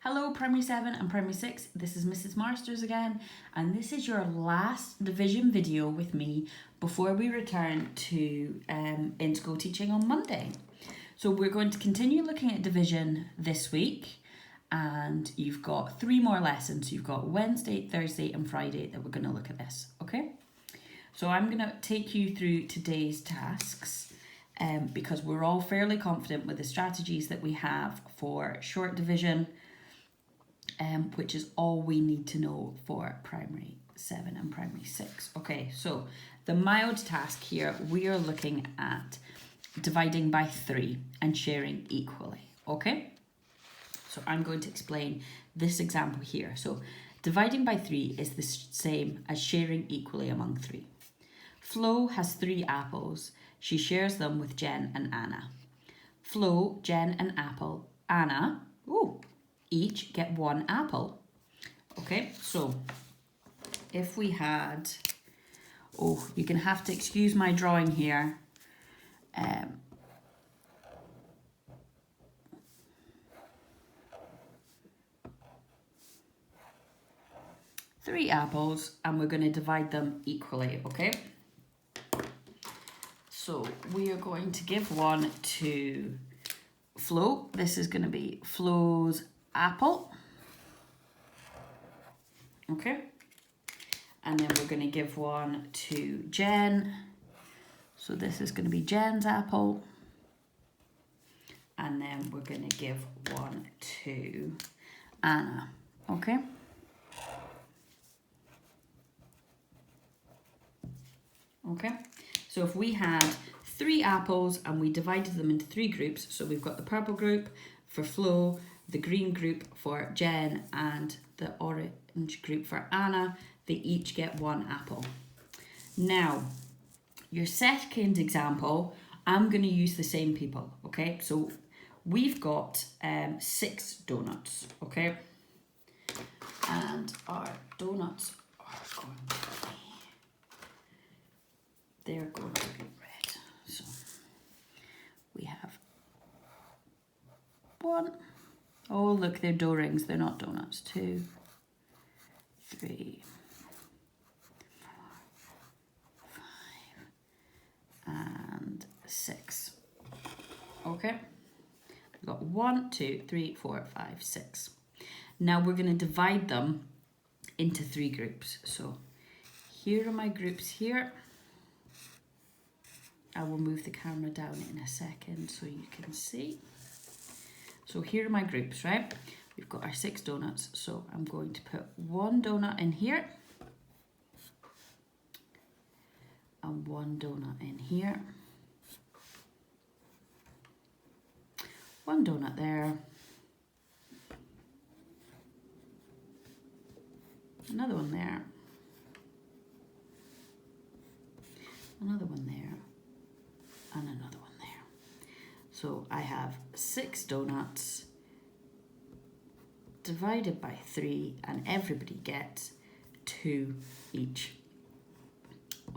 Hello Primary 7 and Primary 6, this is Mrs. Marsters again, and this is your last division video with me before we return to in-school teaching on Monday. So we're going to continue looking at division this week, and you've got 3 more lessons. You've got Wednesday, Thursday and Friday that we're going to look at this, okay? So I'm going to take you through today's tasks because we're all fairly confident with the strategies that we have for short division, which is all we need to know for Primary 7 and Primary 6. Okay, so the mild task here, we are looking at dividing by 3 and sharing equally, okay? So I'm going to explain this example here. So dividing by 3 is the same as sharing equally among 3. Flo has 3 apples. She shares them with Jen and Anna. Flo, Jen and Anna, each get 1 apple. Okay, so if we had, you're going to have to excuse my drawing here. 3 apples, and we're going to divide them equally, okay? So we are going to give 1 to Flo. This is going to be Flo's apple. Okay. And then we're going to give 1 to Jen. So this is going to be Jen's apple. And then we're going to give 1 to Anna. Okay. Okay. So if we had 3 apples and we divided them into 3 groups, so we've got the purple group for Flo, the green group for Jen, and the orange group for Anna, they each get 1 apple. Now, your second example, I'm going to use the same people, okay? So we've got 6 donuts, okay? And our donuts are going to be, they're going to be red. So we have 1. Oh, look, they're dough rings. They're not donuts. 2, 3, 4, 5, and 6. Okay. We've got 1, 2, 3, 4, 5, 6. Now we're going to divide them into 3 groups. So here are my groups here. I will move the camera down in a second so you can see. So here are my groups, right? We've got our 6 donuts. So I'm going to put 1 donut in here. And 1 donut in here. 1 donut there. Another one there. Another one there. And another one there. So I have 6 donuts divided by 3, and everybody gets 2 each.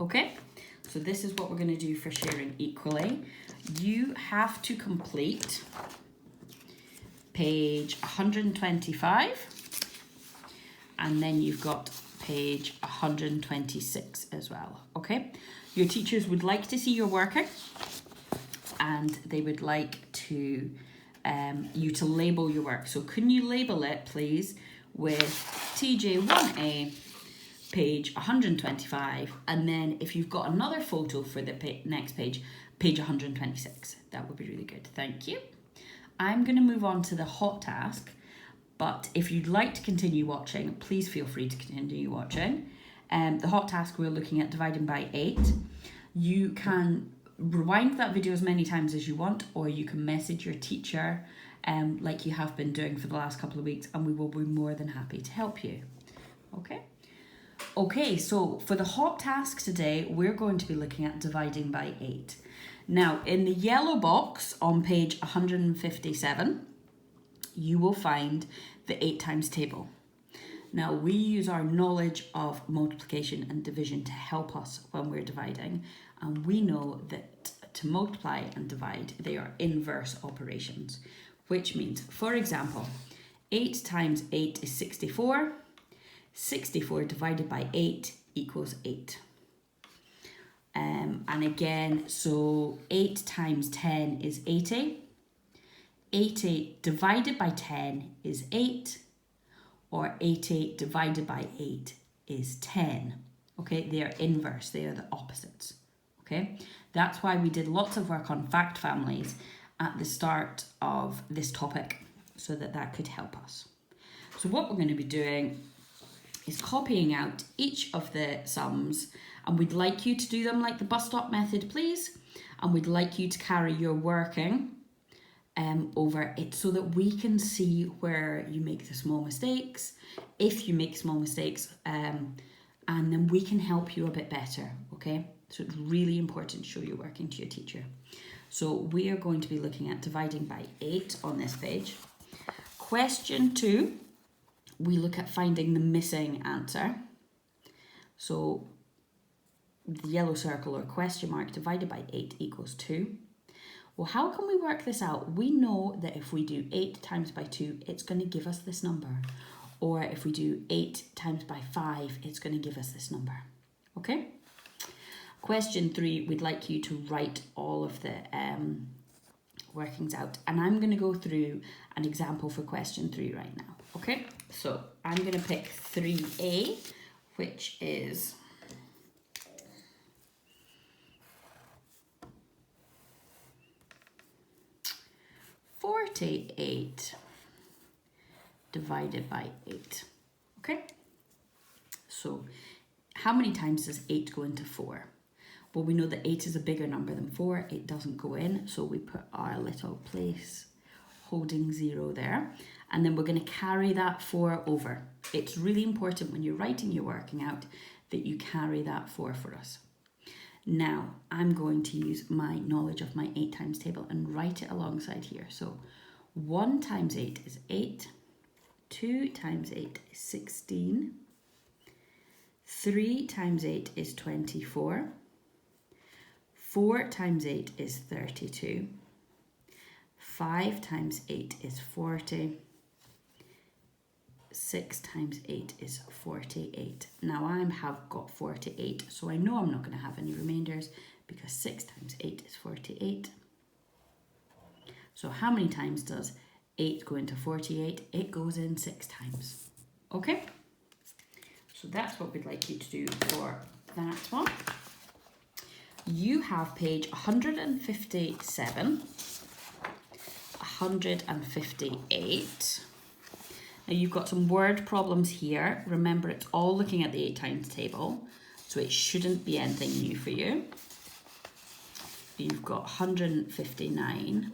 Okay, so this is what we're going to do for sharing equally. You have to complete page 125, and then you've got page 126 as well, okay? Your teachers would like to see your working, and they would like to you to label your work. So can you label it, please, with TJ1A, page 125, and then if you've got another photo for the next page, page 126. That would be really good. Thank you. I'm going to move on to the hot task, but if you'd like to continue watching, please feel free to continue watching. The hot task, we're looking at dividing by 8. You can rewind that video as many times as you want, or you can message your teacher like you have been doing for the last couple of weeks, and we will be more than happy to help you. Okay, so for the hot task today, we're going to be looking at dividing by 8. Now, in the yellow box on page 157, you will find the 8 times table. Now, we use our knowledge of multiplication and division to help us when we're dividing, and we know that to multiply and divide, they are inverse operations, which means, for example, 8 times 8 is 64. 64 divided by 8 equals 8. And again, so 8 times 10 is 80. 80 divided by 10 is 8. Or 80 divided by 8 is 10. Okay, they are inverse, they are the opposites. Okay, that's why we did lots of work on fact families at the start of this topic, so that could help us. So what we're going to be doing is copying out each of the sums, and we'd like you to do them like the bus stop method, please. And we'd like you to carry your working over it so that we can see where you make the small mistakes, if you make small mistakes, and then we can help you a bit better, okay? So it's really important to show your working to your teacher. So we are going to be looking at dividing by 8 on this page. Question 2, we look at finding the missing answer. So the yellow circle or question mark divided by 8 equals 2. Well, how can we work this out? We know that if we do 8 times by 2, it's going to give us this number. Or if we do 8 times by 5, it's going to give us this number. Okay? Question 3, we'd like you to write all of the workings out. And I'm going to go through an example for question 3 right now. Okay? So I'm going to pick 3A, which is 48 divided by 8. Okay? So how many times does 8 go into 4? Well, we know that 8 is a bigger number than 4. It doesn't go in, so we put our little place holding 0 there. And then we're going to carry that 4 over. It's really important when you're writing your working out that you carry that 4 for us. Now, I'm going to use my knowledge of my 8 times table and write it alongside here. So 1 times 8 is 8. 2 times 8 is 16. 3 times 8 is 24. 4 times 8 is 32. 5 times 8 is 40. 6 times 8 is 48. Now I have got 48, so I know I'm not going to have any remainders because 6 times 8 is 48. So how many times does 8 go into 48? It goes in 6 times. Okay? So that's what we'd like you to do for that one. You have page 157, 158. Now you've got some word problems here. Remember, it's all looking at the 8 times table, so it shouldn't be anything new for you. You've got 159,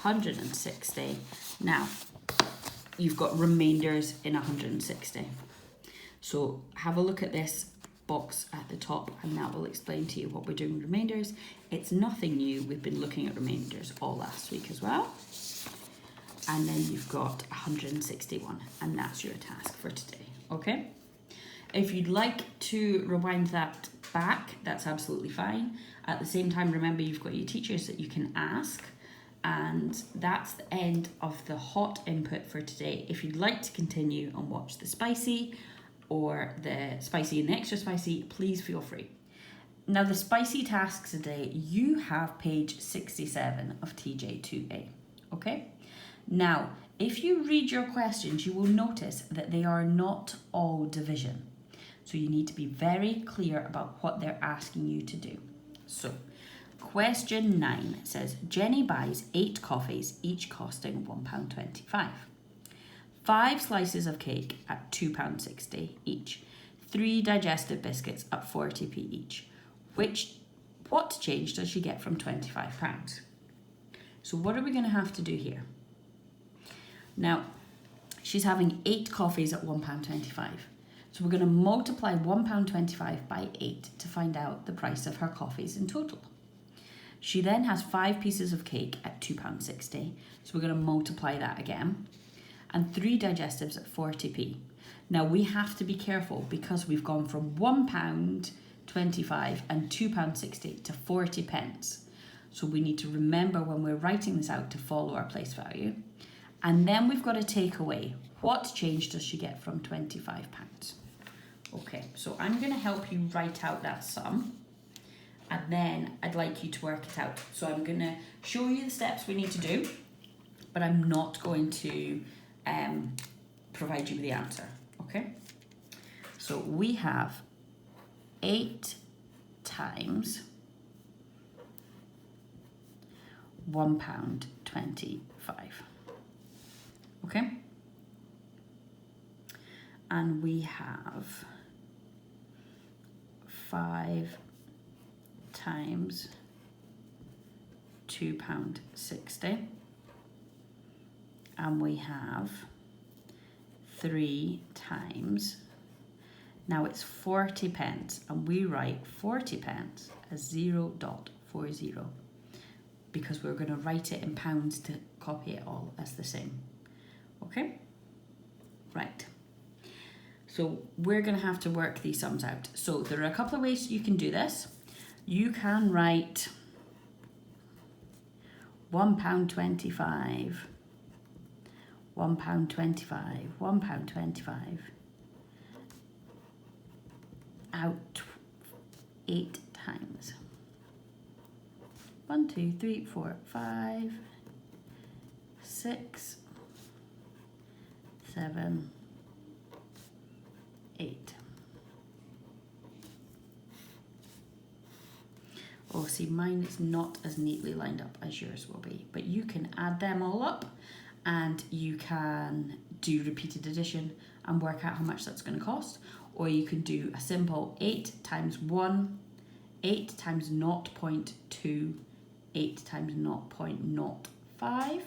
160. Now, you've got remainders in 160. So have a look at this box at the top and that will explain to you what we're doing with remainders. It's nothing new. We've been looking at remainders all last week as well. And then you've got 161, and that's your task for today, okay? If you'd like to rewind that back, that's absolutely fine. At the same time, remember you've got your teachers that you can ask, and that's the end of the hot input for today. If you'd like to continue and watch the spicy or the spicy and the extra spicy, please feel free. Now the spicy tasks today, you have page 67 of TJ2A, okay? Now, if you read your questions, you will notice that they are not all division. So you need to be very clear about what they're asking you to do. So, question 9 says, Jenny buys 8 coffees, each costing £1.25. 5 slices of cake at £2.60 each. 3 digestive biscuits at 40p each. What change does she get from £25? So what are we going to have to do here? Now, she's having 8 coffees at £1.25. So we're going to multiply £1.25 by 8 to find out the price of her coffees in total. She then has 5 pieces of cake at £2.60. So we're going to multiply that again. And 3 digestives at 40p. Now we have to be careful because we've gone from £1.25 and £2.60 to 40p. So we need to remember when we're writing this out to follow our place value. And then we've got to take away. What change does she get from £25? Okay, so I'm going to help you write out that sum. And then I'd like you to work it out. So I'm going to show you the steps we need to do, but I'm not going to provide you with the answer, okay? So we have 8 times £1.25, okay? And we have 5 times £2.60, and we have 3 times, now it's 40 pence, and we write 40 pence as 0.40 because we're going to write it in pounds to copy it all as the same. Okay? Right. So we're going to have to work these sums out. So there are a couple of ways you can do this. You can write £1.25, £1.25, £1.25 out 8 times. 1, 2, 3, 4, 5, 6, 7, 8. Oh, see, mine is not as neatly lined up as yours will be, but you can add them all up and you can do repeated addition and work out how much that's going to cost, or you can do a simple 8 times 1, 8 times 0.2, 8 times 0.05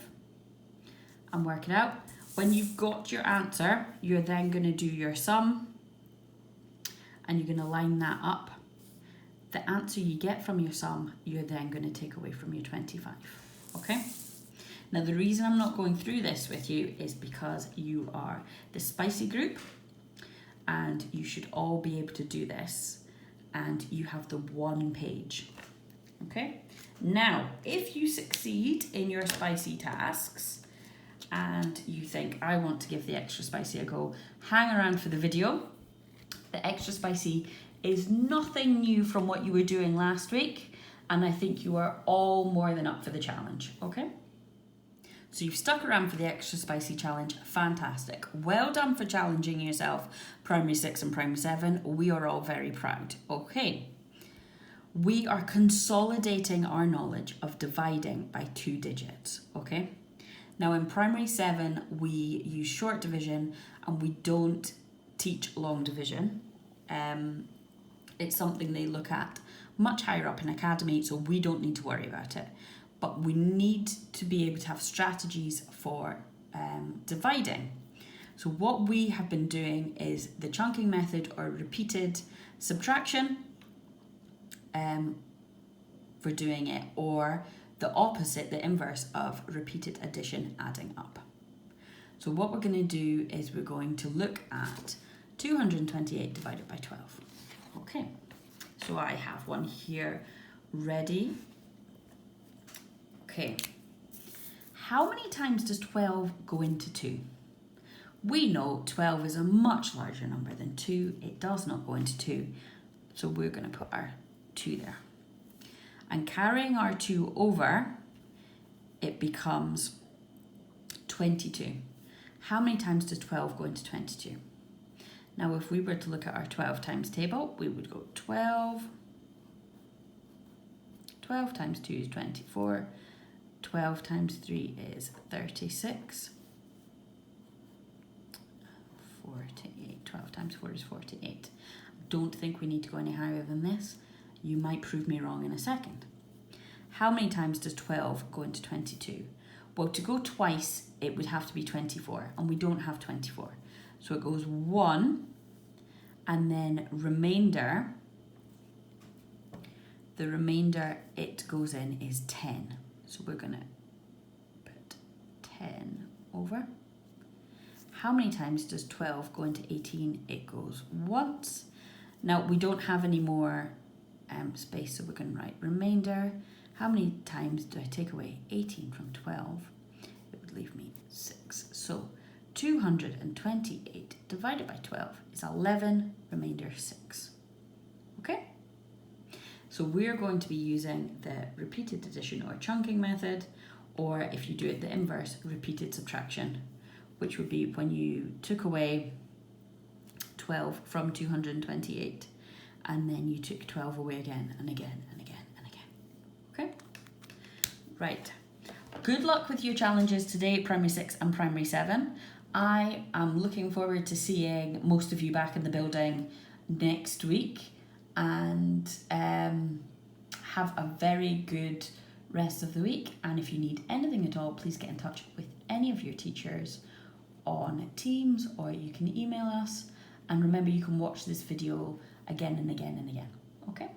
and work it out. When you've got your answer, you're then going to do your sum and you're going to line that up. The answer you get from your sum, you're then going to take away from your 25, okay? Now the reason I'm not going through this with you is because you are the spicy group and you should all be able to do this, and you have the 1 page, okay? Now, if you succeed in your spicy tasks and you think, I want to give the extra spicy a go, hang around for the video. The extra spicy is nothing new from what you were doing last week, and I think you are all more than up for the challenge, okay? So you've stuck around for the extra spicy challenge, fantastic. Well done for challenging yourself, primary 6 and primary 7. We are all very proud, okay? We are consolidating our knowledge of dividing by 2 digits, okay? Now in primary 7, we use short division and we don't teach long division. It's something they look at much higher up in academy, so we don't need to worry about it. But we need to be able to have strategies for dividing. So what we have been doing is the chunking method or repeated subtraction for doing it, or the opposite, the inverse of repeated addition, adding up. So what we're going to do is we're going to look at 228 divided by 12. Okay, so I have one here ready. Okay, how many times does 12 go into 2? We know 12 is a much larger number than 2. It does not go into 2, so we're going to put our 2 there. And carrying our 2 over, it becomes 22. How many times does 12 go into 22? Now, if we were to look at our 12 times table, we would go 12. 12 times 2 is 24. 12 times 3 is 36. 48. 12 times 4 is 48. Don't think we need to go any higher than this. You might prove me wrong in a second. How many times does 12 go into 22? Well, to go twice, it would have to be 24, and we don't have 24. So it goes 1, and then remainder, the remainder it goes in is 10. So we're going to put 10 over. How many times does 12 go into 18? It goes once. Now, we don't have any more space, so we're going to write remainder. How many times do I take away 18 from 12? It would leave me 6. 228 divided by 12 is 11, remainder 6. Okay? So we're going to be using the repeated addition or chunking method, or if you do it the inverse, repeated subtraction, which would be when you took away 12 from 228 and then you took 12 away again and again and again and again. Okay? Right. Good luck with your challenges today, Primary 6 and Primary 7. I am looking forward to seeing most of you back in the building next week, and have a very good rest of the week. And if you need anything at all, please get in touch with any of your teachers on Teams, or you can email us. And remember, you can watch this video again and again and again. Okay?